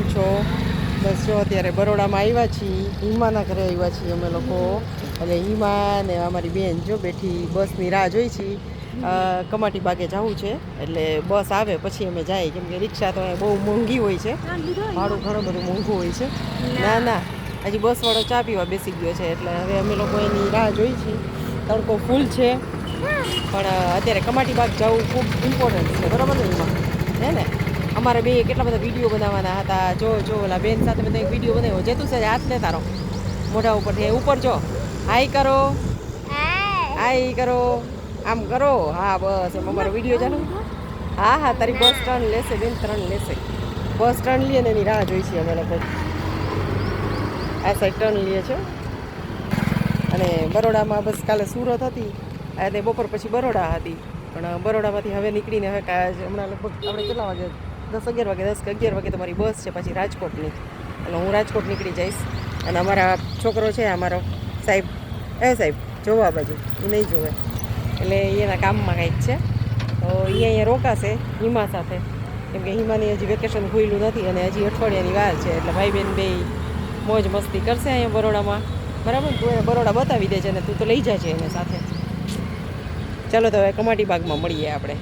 કેમ છો? બસ જો અત્યારે બરોડામાં આવ્યા છીએ, હિમાના ઘરે આવ્યા છીએ અમે લોકો. એટલે હિમા ને અમારી બેન જો બેઠી બસની રાહ જોઈ છીએ. કમાટી બાગે જવું છે એટલે બસ આવે પછી અમે જાય, કેમ કે રિક્ષા તો બહુ મોંઘી હોય છે, ભાડું ઘણું બધું મોંઘું હોય છે. ના ના, હજી બસવાળો ચા પીવા બેસી ગયો છે એટલે હવે અમે લોકો એની રાહ જોઈ છીએ. તડકો ફૂલ છે પણ અત્યારે કમાટી બાગ જવું ખૂબ ઇમ્પોર્ટન્ટ છે, બરાબર ને હિમા? હે ને? અમારે બે કેટલા બધા વિડીયો બનાવવાના હતા. જો ઓલા બેન સાથે બધા એક વિડીયો બનાવ્યો. જેતું છે હાથ ને તારો મોઢા ઉપરથી ઉપર જો, હાઈ કરો, હાઈ કરો, આમ કરો. હા બસ એમ અમારો વિડીયો ચાલુ. હા હા, તારી બસ ટર્ન લેશે બેન, 3 લેશે. બસ ટર્ન લે ને એની રાહ જોઈ છીએ અમે લોકો. આ સાઈડ ટર્ન લે છે. અને બરોડામાં બસ કાલે સુરત હતી અને બપોર પછી બરોડા હતી. પણ બરોડામાંથી હવે નીકળીને હવે હમણાં લગભગ આપણે કેટલા વાગે, 10-11 વાગે, 10 કે 11 વાગે તમારી બસ છે પછી રાજકોટની. એટલે હું રાજકોટ નીકળી જઈશ. અને અમારા છોકરો છે અમારો સાહેબ, સાહેબ જોવો આ બાજુ, એ નહીં જોવે એટલે એના કામમાં કંઈક છે. તો એ અહીંયા રોકાશે હિમા સાથે, કેમ કે હિમાની હજી વેકેશન ખુલ્યું નથી અને હજી અઠવાડિયાની વાર છે. એટલે ભાઈ બહેન બે મોજ મસ્તી કરશે અહીંયા બરોડામાં. બરાબર, તું એને બરોડા બતાવી દેજે ને તું તો લઈ જાજે એને સાથે. ચાલો તો હવે કમાટી બાગમાં મળીએ આપણે.